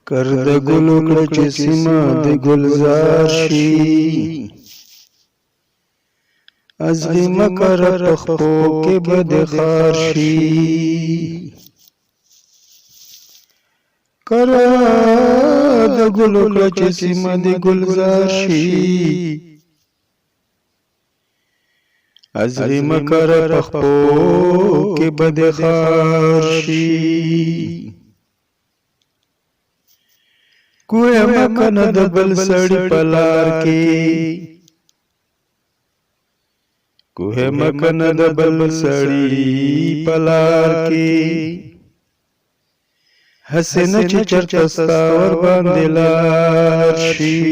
कर د ګلو کړه چې سیمه د ګلزار شي ازغي مکر پخپو کې به د خار شي کر د ګلو کړه چې سیمه د ګلزار شي ازغي مکر پخپو کې به د خار شي کوه مکن د بل سړی پلار کې کوه مکن د بل سړی پلار کې حسن چې چرته ستا ور باندې لار شي